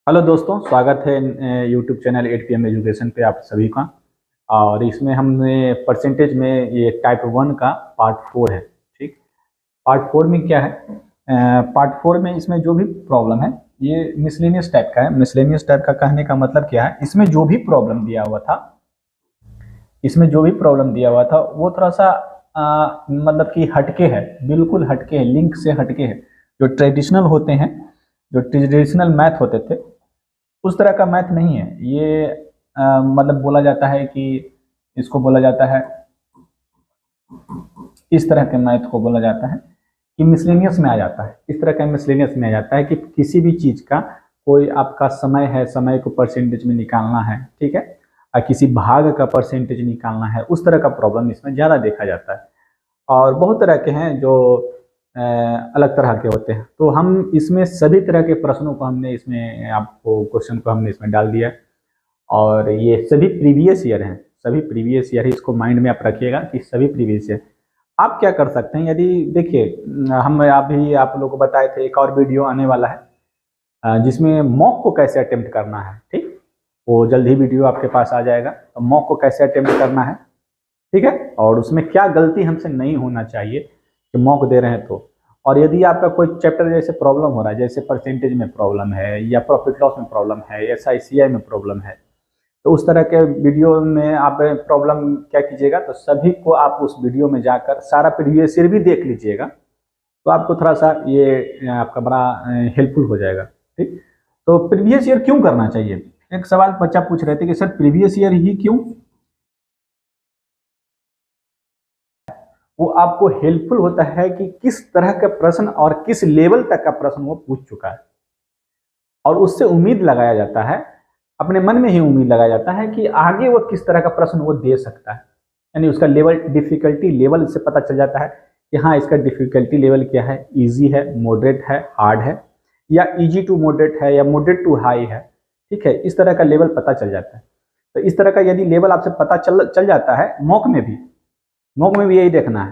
Hello दोस्तों, स्वागत है यूट्यूब चैनल 8 PM एजुकेशन पे आप सभी का। और इसमें हमने परसेंटेज में ये टाइप 1 का पार्ट 4 है। ठीक, पार्ट 4 में क्या है? पार्ट 4 में इसमें जो भी प्रॉब्लम है ये मिसलेनियस टाइप का है। मिसलेनियस टाइप का कहने का मतलब क्या है? इसमें जो भी प्रॉब्लम दिया हुआ था, वो थोड़ा सा मतलब कि हटके है, बिल्कुल हटके है, लिंक से हटके है। जो ट्रेडिशनल होते हैं, जो ट्रेडिशनल मैथ होते थे, उस तरह का मैथ नहीं है ये। मतलब बोला जाता है कि इसको बोला जाता है, इस तरह के मैथ को बोला जाता है कि मिसलेनियस में आ जाता है। इस तरह का मिसलेनियस में आ जाता है कि किसी भी चीज का कोई आपका समय है, समय को परसेंटेज में निकालना है, ठीक है, और किसी भाग का परसेंटेज निकालना है, उस तरह का प्रॉब्लम इसमें ज़्यादा देखा जाता है। और बहुत तरह के हैं जो अलग तरह के होते हैं। तो हम इसमें सभी तरह के प्रश्नों को हमने इसमें आपको क्वेश्चन को हमने इसमें डाल दिया। और ये सभी प्रीवियस ईयर हैं, सभी प्रीवियस ईयर, इसको माइंड में आप रखिएगा कि सभी प्रीवियस ईयर। आप क्या कर सकते हैं, यदि देखिए हम अभी आप लोगों को बताए थे एक और वीडियो आने वाला है जिसमें मॉक को कैसे अटेम्प्ट करना है। ठीक, वो जल्द ही वीडियो आपके पास आ जाएगा। तो मॉक को कैसे अटेम्प्ट करना है, ठीक है, और उसमें क्या गलती हमसे नहीं होना चाहिए कि मॉक दे रहे हैं तो। और यदि आपका कोई चैप्टर जैसे प्रॉब्लम हो रहा है, जैसे परसेंटेज में प्रॉब्लम है, या प्रॉफिट लॉस में प्रॉब्लम है, या SICI में प्रॉब्लम है, तो उस तरह के वीडियो में आप प्रॉब्लम क्या कीजिएगा, तो सभी को आप उस वीडियो में जाकर सारा प्रीवियस ईयर भी देख लीजिएगा, तो आपको थोड़ा सा ये आपका बड़ा हेल्पफुल हो जाएगा। ठीक, तो प्रीवियस ईयर क्यों करना चाहिए? एक सवाल बच्चा पूछ रहे थे कि सर प्रीवियस ईयर ही क्यों? वो आपको हेल्पफुल होता है कि किस तरह का प्रश्न और किस लेवल तक का प्रश्न वो पूछ चुका है, और उससे उम्मीद लगाया जाता है, अपने मन में ही उम्मीद लगाया जाता है कि आगे वो किस तरह का प्रश्न वो दे सकता है। यानी उसका लेवल, डिफिकल्टी लेवल से पता चल जाता है कि हाँ, इसका डिफिकल्टी लेवल क्या है, इजी है, मॉडरेट है, हार्ड है, या इजी टू मॉडरेट है, या मॉडरेट टू हाई है। ठीक है, इस तरह का लेवल पता चल जाता है। तो इस तरह का यदि लेवल आपसे पता चल जाता है, मॉक में भी यही देखना है।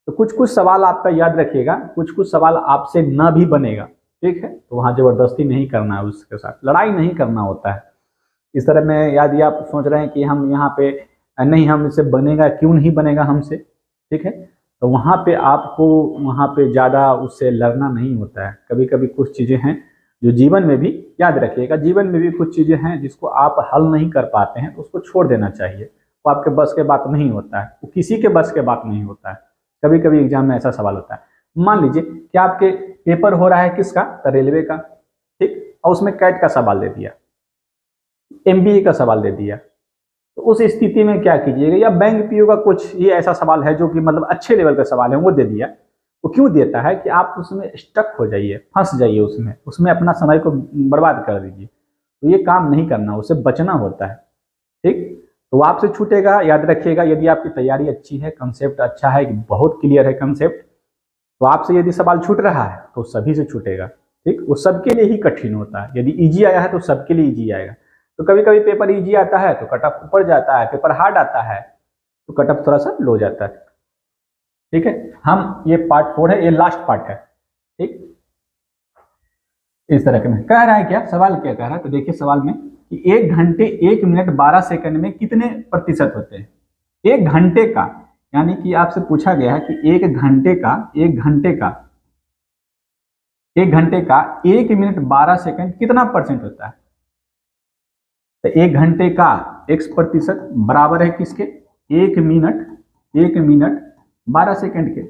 तो कुछ कुछ सवाल आपका याद रखिएगा, कुछ कुछ सवाल आपसे न भी बनेगा, ठीक है, तो वहाँ जबरदस्ती नहीं करना है, उसके साथ लड़ाई नहीं करना होता है। इस तरह में यदि आप सोच रहे हैं कि हम यहाँ पे नहीं, हम इससे बनेगा, क्यों नहीं बनेगा हमसे, ठीक है, तो वहाँ पे आपको वहाँ पे ज़्यादा उससे लड़ना नहीं होता है। कभी कभी कुछ चीज़ें हैं जो जीवन में भी, याद रखिएगा, जीवन में भी कुछ चीज़ें हैं जिसको आप हल नहीं कर पाते हैं, तो उसको छोड़ देना चाहिए। वो आपके बस के बात नहीं होता है, वो किसी के बस के बात नहीं होता है। कभी कभी एग्जाम में ऐसा सवाल होता है, मान लीजिए कि आपके पेपर हो रहा है किसका, तो रेलवे का, ठीक, और उसमें कैट का सवाल दे दिया, MBA का सवाल दे दिया, तो उस स्थिति में क्या कीजिएगा? या बैंक PO का कुछ ये ऐसा सवाल है जो कि मतलब अच्छे लेवल का सवाल है, वो दे दिया। वो क्यों देता है कि आप उसमें स्टक हो जाइए, फंस जाइए, उसमें अपना समय को बर्बाद कर दीजिए। तो ये काम नहीं करना, उससे बचना होता है। ठीक, तो आपसे छूटेगा, याद रखिएगा। यदि आपकी तैयारी अच्छी है, कंसेप्ट अच्छा है, बहुत क्लियर है कंसेप्ट, तो आपसे यदि सवाल छूट रहा है तो सभी से छूटेगा। ठीक, वो सबके लिए ही कठिन होता है। यदि इजी आया है तो सबके लिए इजी आएगा। तो कभी कभी पेपर इजी आता है तो कट ऑफ ऊपर जाता है, पेपर हार्ड आता है तो कट ऑफ थोड़ा सा लो जाता है। ठीक है, हम ये पार्ट 4 है, ये लास्ट पार्ट है। ठीक, इस तरह के में कह रहा है, क्या सवाल क्या कह रहा है, तो देखिए सवाल में कि 1 घंटे 1 मिनट 12 सेकंड में कितने प्रतिशत होते हैं। 1 घंटे का, यानी कि आपसे पूछा गया है कि 1 घंटे का 1 मिनट 12 सेकंड कितना परसेंट होता है। तो 1 घंटे का x% बराबर है किसके, 1 मिनट 12 सेकंड के।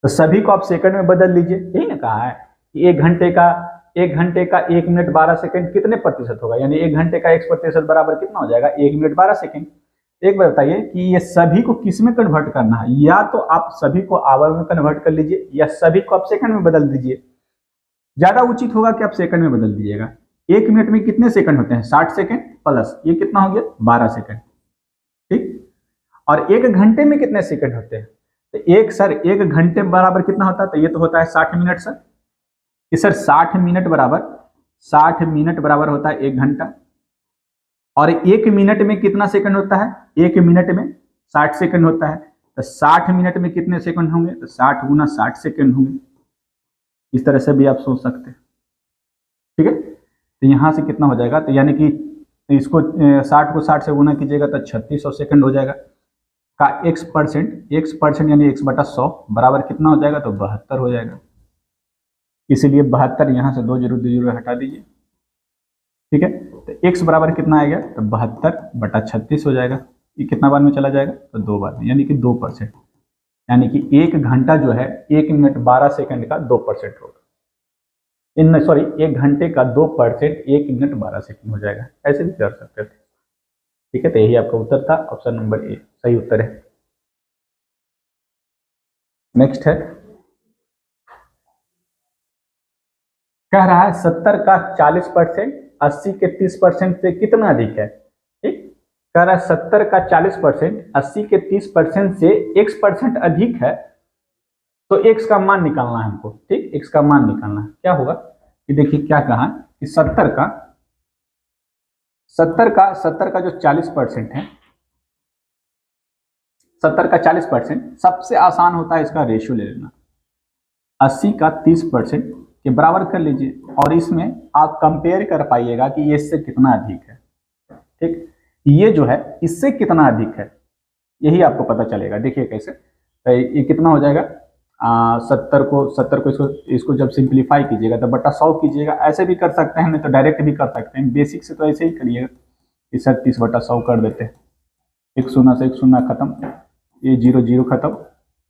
तो सभी को आप सेकंड में बदल लीजिए। यही ना कहा है कि 1 घंटे का 1 मिनट 12 सेकंड कितने प्रतिशत होगा, यानी 1 घंटे का x% बराबर कितना हो जाएगा, 1 मिनट 12 सेकंड। एक बार बताइए कि ये सभी को किस में कन्वर्ट करना है? या तो आप सभी को आवर में कन्वर्ट कर लीजिए, या सभी को आप सेकंड में बदल दीजिए। ज्यादा उचित होगा कि आप सेकंड में बदल दीजिएगा। 1 मिनट में कितने सेकंड होते हैं, 60 सेकंड, प्लस ये कितना हो गया, 12 सेकंड। ठीक, और 1 घंटे में कितने सेकंड होते हैं, तो 1 घंटे बराबर कितना होता है, तो ये तो होता है 60 मिनट सर। कि सर 60 मिनट बराबर होता है 1 घंटा। और 1 मिनट में कितना सेकंड होता है, 1 मिनट में 60 सेकंड होता है। तो 60 मिनट में कितने सेकंड होंगे, तो 60 गुना 60 सेकंड होंगे। इस तरह से भी आप सोच सकते हैं। ठीक है, तो यहाँ से कितना हो जाएगा, तो यानी कि इसको 60 को 60 से गुना कीजिएगा तो 3600 सेकंड हो जाएगा का x% यानी x/100 बराबर कितना हो जाएगा, तो 72 हो जाएगा। इसीलिए 72 यहाँ से 2 जीरो हटा दीजिए, ठीक है। तो x बराबर कितना आएगा, तो 72/36 हो जाएगा। ये कितना बार में चला जाएगा, तो 2 बार में, यानी कि 2%, यानी कि 1 घंटा जो है 1 मिनट 12 सेकंड का 2% होगा। इन सॉरी 1 घंटे का 2% 1 मिनट 12 सेकंड हो जाएगा। ऐसे भी कर सकते थे, ठीक है। तो यही आपका उत्तर था, ऑप्शन नंबर ए सही उत्तर है। नेक्स्ट है, कह रहा है 70 का 40% 80 के 30% से कितना अधिक है, ठीक। कह रहा है 70 का 40% 80 के 30% से x% अधिक है, तो x का मान निकालना है हमको, ठीक। x का मान निकालना है, क्या होगा कि देखिए क्या कहा कि 70 का जो 40% है, 70 का 40% सबसे आसान होता है इसका रेशियो ले लेना। 80 का 30% के बराबर कर लीजिए, और इसमें आप कंपेयर कर पाइएगा कि ये इससे कितना अधिक है, ठीक। ये जो है इससे कितना अधिक है, यही आपको पता चलेगा। देखिए कैसे, ये कितना हो जाएगा, 70 को इसको जब सिंप्लीफाई कीजिएगा तो बटा 100 कीजिएगा। ऐसे भी कर सकते हैं, नहीं तो डायरेक्ट भी कर सकते हैं, बेसिक से तो ऐसे ही करिएगा। इस 30/100 कर देते हैं, एक शून्य से एक शून्य खत्म, ये 0 खत्म,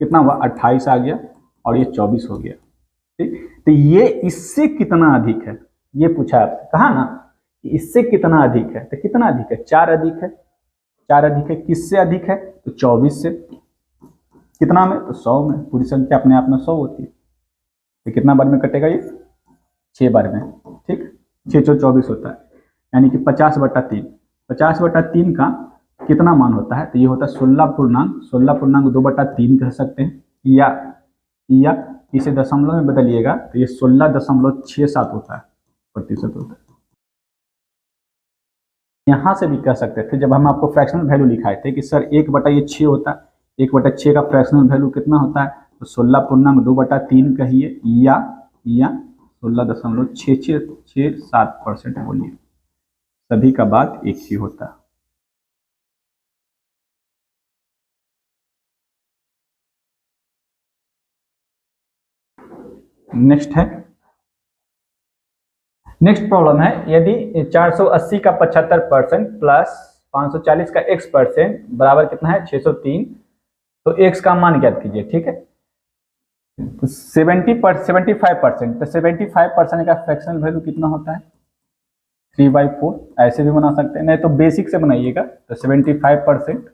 कितना हुआ 28 आ गया, और ये 24 हो गया, ठीक। तो ये इससे कितना अधिक है, ये पूछा आपसे, कहा ना इससे कितना अधिक है, तो कितना अधिक है, 4 अधिक है। 4 अधिक है, किससे अधिक है, तो 24 से। कितना में, तो 100 में। पूरी संख्या अपने आप में 100 होती है, तो कितना बार में कटेगा ये, 6 बार में, ठीक। 6 × 24 होता है, यानी कि 50/3। 50/3 का कितना मान होता है, तो ये होता है 16 पूर्णांक 2/3 कह सकते हैं, या इसे दशमलव में बदलिएगा तो ये 16.67 होता है, प्रतिशत होता है। यहां से भी कह सकते थे, जब हम आपको फ्रैक्शनल वैल्यू लिखाए थे कि सर 1/6 होता है, 1/6 का फ्रैक्शनल वैल्यू कितना होता है, तो 16.2/3 कहिए, या 16.6667% बोलिए, सभी का बात एक ही होता है। नेक्स्ट प्रॉब्लम है, यदि 480 का 75% प्लस 540 का x% बराबर कितना है 603, तो x का मान ज्ञात कीजिए, ठीक है। तो 75%, तो 75% का फ्रैक्शनल वैल्यू कितना होता है, 3/4। ऐसे भी बना सकते हैं, नहीं तो बेसिक से बनाइएगा, तो 75%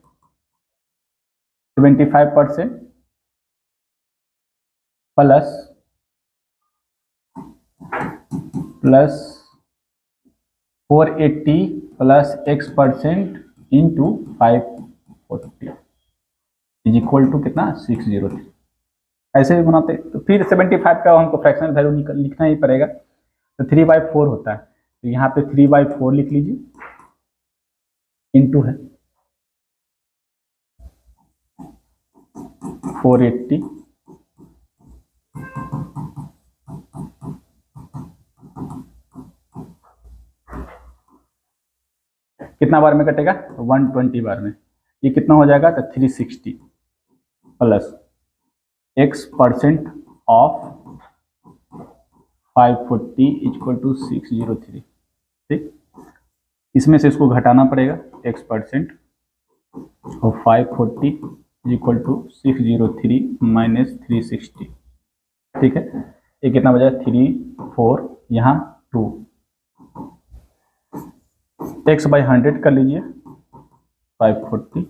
plus 480 plus x% into 540 is equal to कितना 603। ऐसे भी बनाते, तो फिर 75 का हमको फ्रैक्शनल वैल्यू लिखना ही पड़ेगा, तो 3/4 होता है, तो यहाँ पे 3/4 लिख लीजिए, इंटू है 480 कितना बार में कटेगा, 120 बार में। ये कितना हो जाएगा, तो 360 plus x% of 540 equal to 603, ठीक। इसमें से इसको घटाना पड़ेगा, x% of 540 equal to 603 minus 360, ठीक है। ये कितना बचा, 3 4 यहाँ 2, x/100 कर लीजिए 540,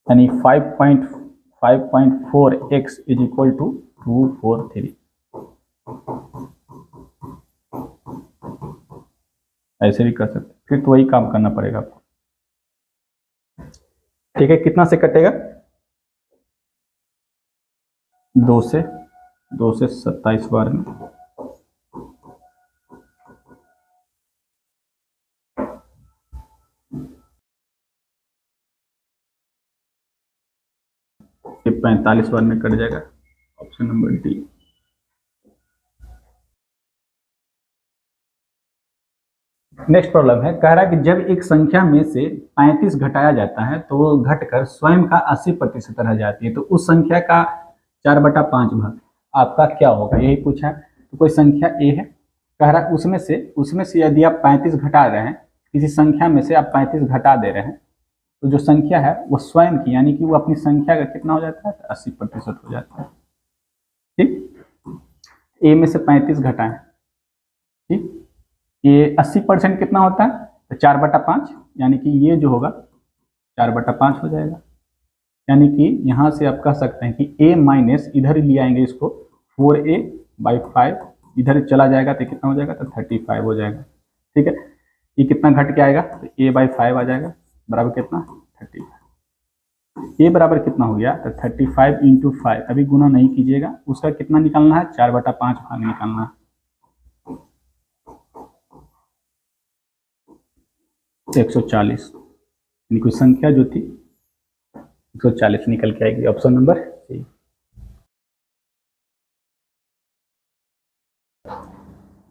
यानी 5.4x इज इक्वल टू 243। ऐसे भी कर सकते, फिर तो वही काम करना पड़ेगा आपको, ठीक है। कितना से कटेगा, 2 से 27 बार में, ये 45 बार में कट जाएगा, option number D. Next problem है, कह रहा है कि जब एक संख्या में से 35 घटाया जाता है तो वो घटकर स्वयं का 80% रह जाती है, तो उस संख्या का 4/5 भाग आपका क्या होगा, यही पूछा है। तो कोई संख्या ए है, कह रहा है उसमें से यदि आप 35 घटा रहे हैं, किसी संख्या में से आप 35 घटा दे रहे हैं, तो जो संख्या है वो स्वयं की यानी कि वो अपनी संख्या का कितना हो जाता है, 80% हो जाता है। ठीक, ए में से 35 घटाएं, ठीक, ये 80% कितना होता है, तो 4/5 यानी कि ये जो होगा 4/5 हो जाएगा। यानी कि यहाँ से आप कह सकते हैं कि a माइनस इधर ही ले आएंगे इसको, 4a/5 इधर चला जाएगा तो कितना हो जाएगा, तो 35 हो जाएगा। ठीक है, ये कितना घट के आएगा, तो a/5 आ जाएगा बराबर कितना, 35। a बराबर कितना हो गया, तो 35 इंटू 5, अभी गुना नहीं कीजिएगा, उसका कितना निकालना है, 4/5 भाग निकालना है। 140 यानी कोई संख्या जो थी 140 निकल के आएगी, ऑप्शन नंबर सी।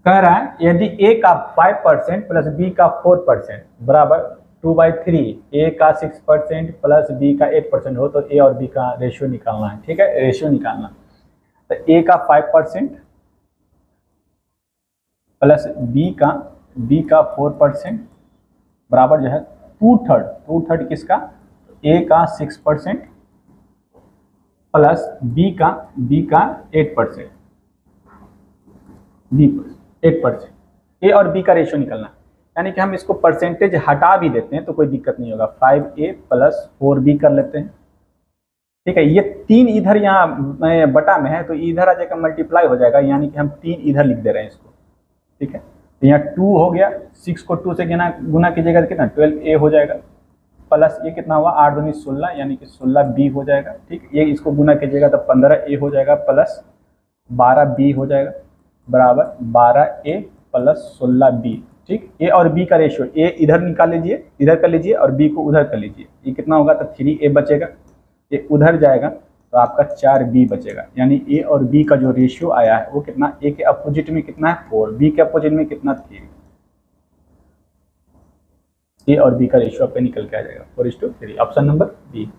कह रहा है यदि a का 5% प्लस b का 4% बराबर 2/3, a का 6% प्लस b का 8% हो तो a और b का रेशियो निकालना है। ठीक है, रेशियो निकालना, तो a का 5% प्लस b का 4% बराबर जो है 2/3 किसका, a का 6% प्लस b का 8%, 8%, ए और बी का रेशियो निकलना, यानी कि हम इसको परसेंटेज हटा भी देते हैं तो कोई दिक्कत नहीं होगा, 5a प्लस 4b कर लेते हैं। ठीक है, ये 3 इधर यहाँ बटा में है तो इधर आ जाएगा मल्टीप्लाई हो जाएगा, यानी कि हम 3 इधर लिख दे रहे हैं इसको। ठीक है, तो यहाँ 2 हो गया, 6 को 2 से गुना कीजिएगा तो कितना 12a हो जाएगा, प्लस ये कितना हुआ 8 दूनी 16 यानी कि 16b हो जाएगा। ठीक, ये इसको गुना कीजिएगा तो 15a हो जाएगा प्लस 12b हो जाएगा बराबर 12a प्लस 16b। ठीक, ए और बी का रेशियो, ए इधर निकाल लीजिए, इधर कर लीजिए और बी को उधर कर लीजिए, ये कितना होगा, तो 3a बचेगा, ये उधर जाएगा तो आपका 4b बचेगा, यानी ए और बी का जो रेशियो आया है वो कितना, ए के अपोजिट में कितना है 4, बी के अपोजिट में कितना 3, ए और बी का रेशियो आपका निकल के आ जाएगा 4:3, ऑप्शन नंबर बी।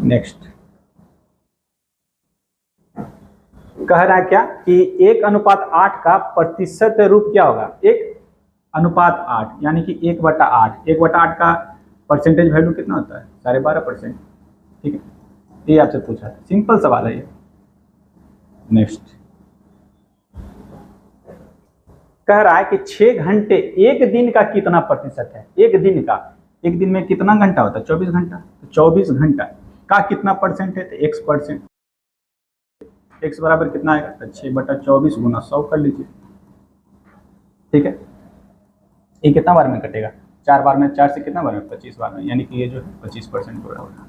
नेक्स्ट कह रहा है क्या कि 1:8 का प्रतिशत रूप क्या होगा, 1:8 यानी कि 1/8, 1/8 का परसेंटेज वैल्यू कितना होता है, 12.5%। ठीक है, ये आपसे पूछा है, सिंपल सवाल है ये। नेक्स्ट कह रहा है कि 6 घंटे एक दिन का कितना प्रतिशत है, एक दिन का, एक दिन में कितना घंटा होता है, 24 घंटा, तो 24 घंटा का कितना परसेंट है, तो x%, x बराबर कितना आएगा, तो 6/24 गुना 100 कर लीजिए। ठीक है, ये कितना बार में कटेगा, 4 बार में, 4 से कितना बार में, 25 बार में, यानी कि ये जो है 25% हो रहा होगा।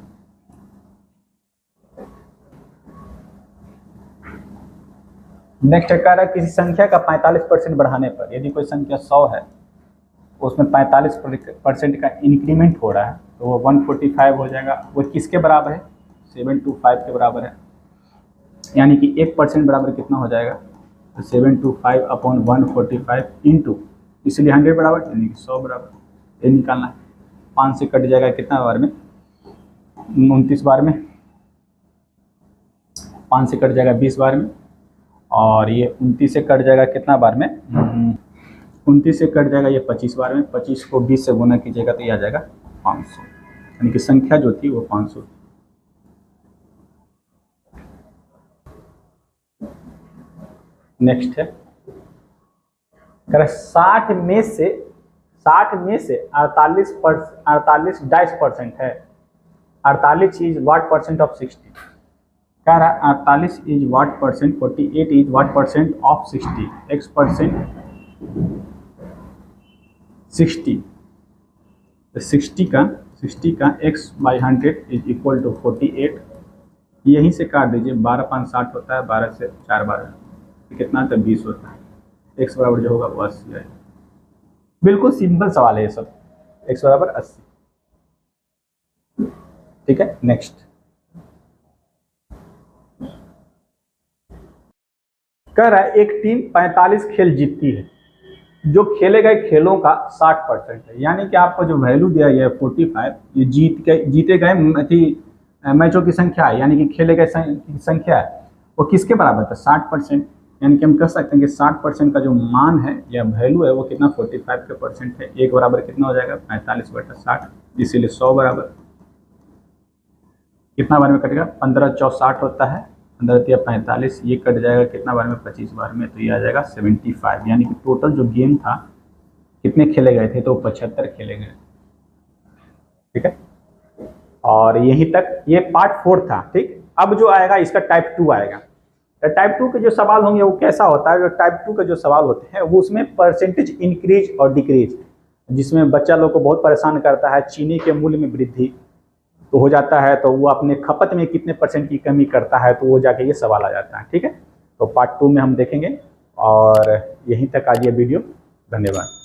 नेक्स्ट कह रहा है किसी संख्या का 45% बढ़ाने पर, यदि कोई संख्या 100 है उसमें 45% का इंक्रीमेंट हो रहा है तो वो 145 हो जाएगा, वो किसके बराबर है, 725 के बराबर है, यानी कि 1% बराबर कितना हो जाएगा, तो 725/145 इंटू, इसलिए 100 बराबर यानी कि 100 बराबर, ये निकालना है। 5 से कट जाएगा कितना बार में, 29 बार में, 5 से कट जाएगा 20 बार में, और ये 29 से कट जाएगा कितना बार में, 29 से कट जाएगा ये 25 बार में, 25 को 20 से गुना कीजिएगा तो ये आ जाएगा 500, यानी कि संख्या जो थी वो 500। नेक्स्ट है, कह रहा 60 में से 48% है, 48 इज व्हाट परसेंट ऑफ 60, कह रहा 48 is what percent, 48 is what percent of 60, x%, 60, तो 60 का x/100 इज इक्वल टू 48, यहीं से काट दीजिए, 12×5 = 60 होता है, 12 से 4 बार कितना, तो 20 होता है, x बराबर जो होगा वो 80 है। बिल्कुल सिंपल सवाल है ये सब, x बराबर 80। ठीक है, नेक्स्ट कह रहा है एक टीम 45 खेल जीतती है, जो खेले गए खेलों का 60% है, यानी कि आपको जो वैल्यू दिया गया है 45, ये जीते गए मैचों की संख्या है, यानी कि खेले गए संख्या है, वो किसके बराबर था? 60%। यानी कि हम कह सकते हैं कि 60% का जो मान है या वैल्यू है वो कितना 45 के परसेंट है। एक बराबर कितना हो जाएगा? 45/60, इसीलिए 100 बराबर कितना बार में कटेगा? 15 × 4 = 60 होता है, 15 × 45, ये कट जाएगा कितना बार में? 25 बार में, तो ये आ जाएगा 75। यानी कि टोटल जो गेम था कितने खेले गए थे? तो 75 खेले गए। ठीक है, और यहीं तक ये पार्ट 4 था। ठीक, अब जो आएगा इसका टाइप 2 आएगा। टाइप 2 के जो सवाल होंगे वो कैसा होता है? जो टाइप 2 के जो सवाल होते हैं वो उसमें परसेंटेज इंक्रीज और डिक्रीज, जिसमें बच्चा लोग को बहुत परेशान करता है। चीनी के मूल्य में वृद्धि तो हो जाता है, तो वो अपने खपत में कितने % की कमी करता है, तो वो जाके ये सवाल आ जाता है। ठीक है, तो पार्ट 2 में हम देखेंगे। और यहीं तक आज ये वीडियो, धन्यवाद।